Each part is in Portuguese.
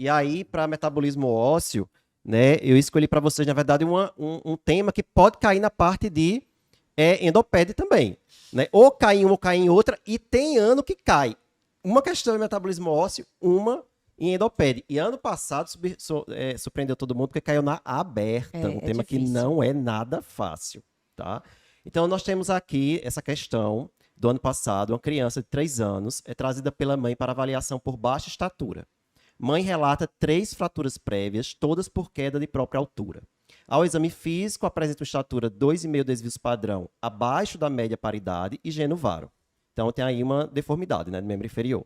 E aí, para metabolismo ósseo, né, eu escolhi para vocês, na verdade, um tema que pode cair na parte de endopédia também. Né? Ou cai em uma ou cai em outra, e tem ano que cai. Uma questão em metabolismo ósseo, uma em endopédia. E ano passado surpreendeu todo mundo porque caiu na aberta, um tema que difícil. não é nada fácil. Tá? Então, nós temos aqui essa questão do ano passado, uma criança de 3 anos é trazida pela mãe para avaliação por baixa estatura. Mãe relata 3 fraturas prévias, todas por queda de própria altura. Ao exame físico, apresenta uma estatura 2,5 desvios padrão abaixo da média paridade e gênio varo. Então, tem aí uma deformidade, né, do membro inferior.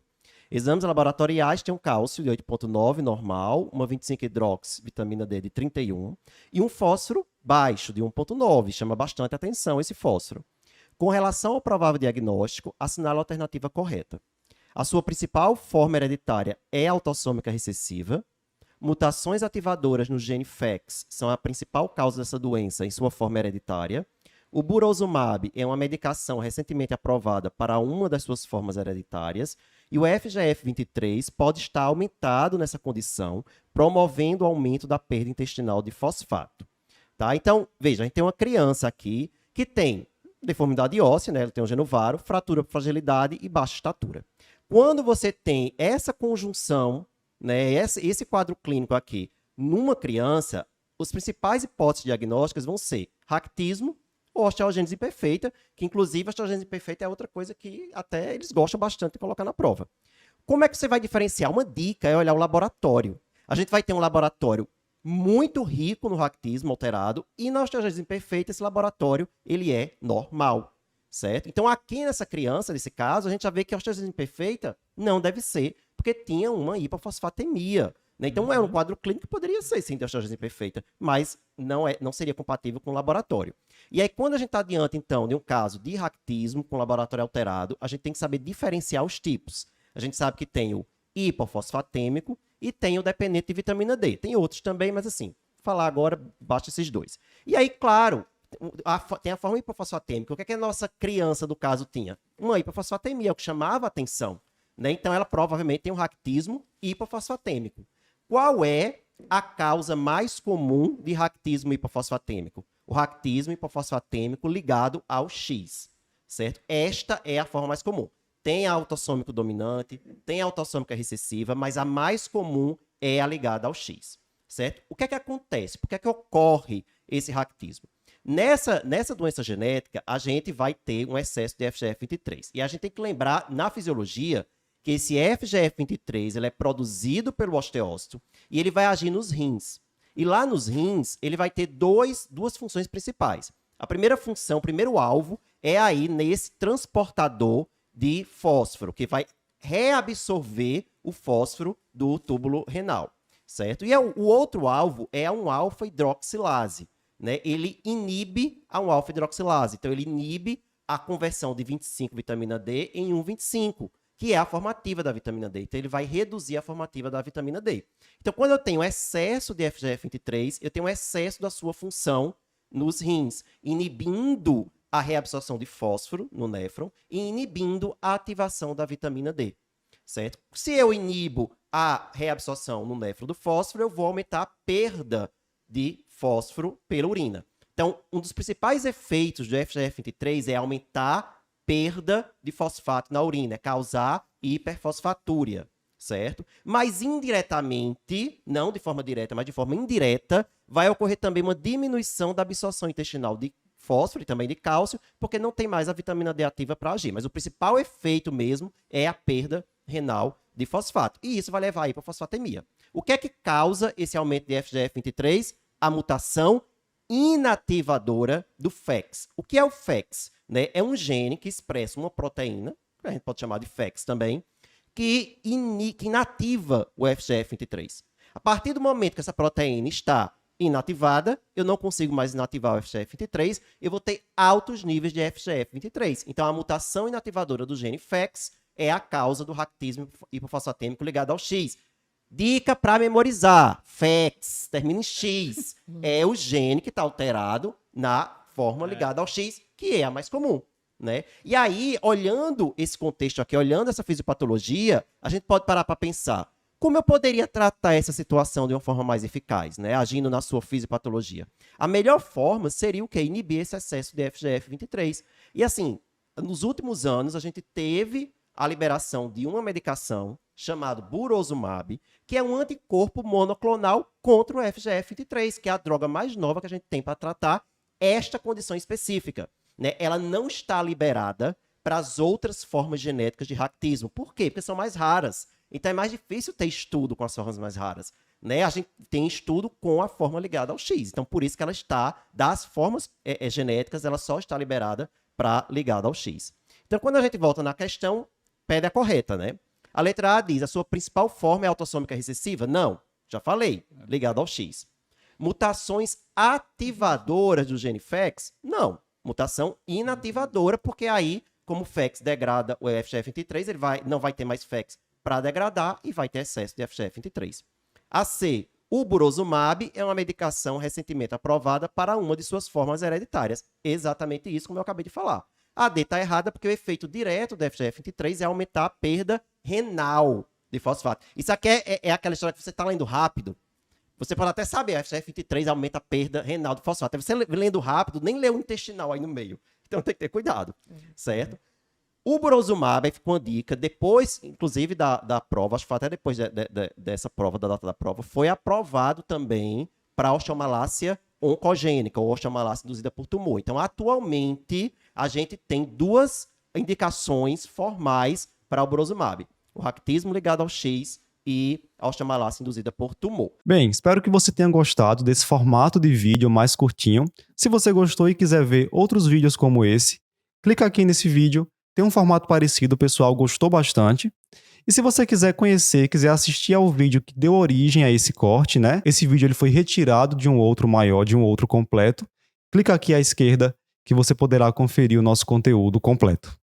Exames laboratoriais tem um cálcio de 8,9 normal, uma 25-hidrox, vitamina D de 31 e um fósforo baixo de 1,9. Chama bastante atenção esse fósforo. Com relação ao provável diagnóstico, assinala a alternativa correta. A sua principal forma hereditária é autossômica recessiva. Mutações ativadoras no gene FEX são a principal causa dessa doença em sua forma hereditária. O burosumab é uma medicação recentemente aprovada para uma das suas formas hereditárias. E o FGF23 pode estar aumentado nessa condição, promovendo o aumento da perda intestinal de fosfato. Tá? Então, veja, a gente tem uma criança aqui que tem deformidade óssea, né? Ele tem um genovaro, fratura por fragilidade e baixa estatura. Quando você tem essa conjunção, né, esse quadro clínico aqui, numa criança, as principais hipóteses diagnósticas vão ser raquitismo ou osteogênese imperfeita, que inclusive a osteogênese imperfeita é outra coisa que até eles gostam bastante de colocar na prova. Como é que você vai diferenciar? Uma dica é olhar o laboratório. A gente vai ter um laboratório muito rico no raquitismo alterado e na osteogênese imperfeita esse laboratório ele é normal. Certo? Então, aqui nessa criança, nesse caso, a gente já vê que a osteogênese imperfeita não deve ser, porque tinha uma hipofosfatemia. Né? Então, é um quadro clínico que poderia ser, sim, de osteogênese imperfeita, mas não seria compatível com o laboratório. E aí, quando a gente está diante, então, de um caso de raquitismo com laboratório alterado, a gente tem que saber diferenciar os tipos. A gente sabe que tem o hipofosfatêmico e tem o dependente de vitamina D. Tem outros também, mas assim, falar agora, basta esses dois. E aí, claro, tem a forma hipofosfatêmica. O que é que a nossa criança, do caso, tinha? Uma hipofosfatemia, é o que chamava a atenção. Né? Então, ela provavelmente tem um raquitismo hipofosfatêmico. Qual é a causa mais comum de raquitismo hipofosfatêmico? O raquitismo hipofosfatêmico ligado ao X. Certo? Esta é a forma mais comum. Tem a autossômico dominante, tem a autossômica recessiva, mas a mais comum é a ligada ao X. Certo? O que é que acontece? Por que é que ocorre esse raquitismo? Nessa doença genética, a gente vai ter um excesso de FGF23. E a gente tem que lembrar, na fisiologia, que esse FGF23 ele é produzido pelo osteócito e ele vai agir nos rins. E lá nos rins, ele vai ter duas funções principais. A primeira função, o primeiro alvo, é aí nesse transportador de fósforo, que vai reabsorver o fósforo do túbulo renal. Certo? E o outro alvo é um alfa-hidroxilase. Né? Ele inibe a um alfa-hidroxilase. Então, ele inibe a conversão de 25 vitamina D em 1,25, que é a formativa da vitamina D. Então, ele vai reduzir a formativa da vitamina D. Então, quando eu tenho excesso de FGF23, eu tenho um excesso da sua função nos rins, inibindo a reabsorção de fósforo no néfron e inibindo a ativação da vitamina D. Certo? Se eu inibo a reabsorção no néfron do fósforo, eu vou aumentar a perda de fósforo pela urina. Então, um dos principais efeitos do FGF23 é aumentar perda de fosfato na urina, é causar hiperfosfatúria, certo? Mas indiretamente, não de forma direta, mas de forma indireta, vai ocorrer também uma diminuição da absorção intestinal de fósforo e também de cálcio, porque não tem mais a vitamina D ativa para agir. Mas o principal efeito mesmo é a perda renal de fosfato. E isso vai levar aí para a fosfatemia. O que é que causa esse aumento de FGF23? A mutação inativadora do FEX. O que é o FEX? Né? É um gene que expressa uma proteína, que a gente pode chamar de FEX também, que inativa o FGF23. A partir do momento que essa proteína está inativada, eu não consigo mais inativar o FGF23, eu vou ter altos níveis de FGF23. Então, a mutação inativadora do gene FEX é a causa do raquitismo hipofosfatêmico ligado ao X. Dica para memorizar. FEX, termina em X. É o gene que está alterado na forma ligada ao X, que é a mais comum. Né? E aí, olhando esse contexto aqui, olhando essa fisiopatologia, a gente pode parar para pensar. Como eu poderia tratar essa situação de uma forma mais eficaz, né? Agindo na sua fisiopatologia? A melhor forma seria o quê? Inibir esse excesso de FGF23. E assim, nos últimos anos, a gente teve a liberação de uma medicação chamada Burosumab, que é um anticorpo monoclonal contra o FGF23, que é a droga mais nova que a gente tem para tratar esta condição específica, né? Ela não está liberada para as outras formas genéticas de raquitismo. Por quê? Porque são mais raras. Então é mais difícil ter estudo com as formas mais raras, né? A gente tem estudo com a forma ligada ao X. Então por isso que ela está, das formas genéticas, ela só está liberada para ligada ao X. Então quando a gente volta na questão, pede a correta, né? A letra A diz, a sua principal forma é autossômica recessiva? Não, já falei, ligada ao X. Mutações ativadoras do gene FEX? Não, mutação inativadora, porque aí, como o FEX degrada o FGF23, ele não vai ter mais FEX para degradar e vai ter excesso de FGF23. A C, o Burosumab é uma medicação recentemente aprovada para uma de suas formas hereditárias. Exatamente isso, como eu acabei de falar. A D está errada porque o efeito direto do FGF23 é aumentar a perda renal de fosfato. Isso aqui é aquela história que você está lendo rápido. Você pode até saber, a FGF23 aumenta a perda renal de fosfato. Você lendo rápido, nem lê o intestinal aí no meio. Então tem que ter cuidado, certo? O Burosumab ficou uma dica, depois, inclusive, da prova, acho que foi até depois dessa prova, da data da prova, foi aprovado também para osteomalácia oncogênica, ou osteomalácia induzida por tumor. Então, atualmente, a gente tem 2 indicações formais para o Burosumab. O raquitismo ligado ao X e a osteomalácia induzida por tumor. Bem, espero que você tenha gostado desse formato de vídeo mais curtinho. Se você gostou e quiser ver outros vídeos como esse, clica aqui nesse vídeo. Tem um formato parecido, o pessoal gostou bastante. E se você quiser conhecer, quiser assistir ao vídeo que deu origem a esse corte, né? Esse vídeo ele foi retirado de um outro maior, de um outro completo. Clica aqui à esquerda que você poderá conferir o nosso conteúdo completo.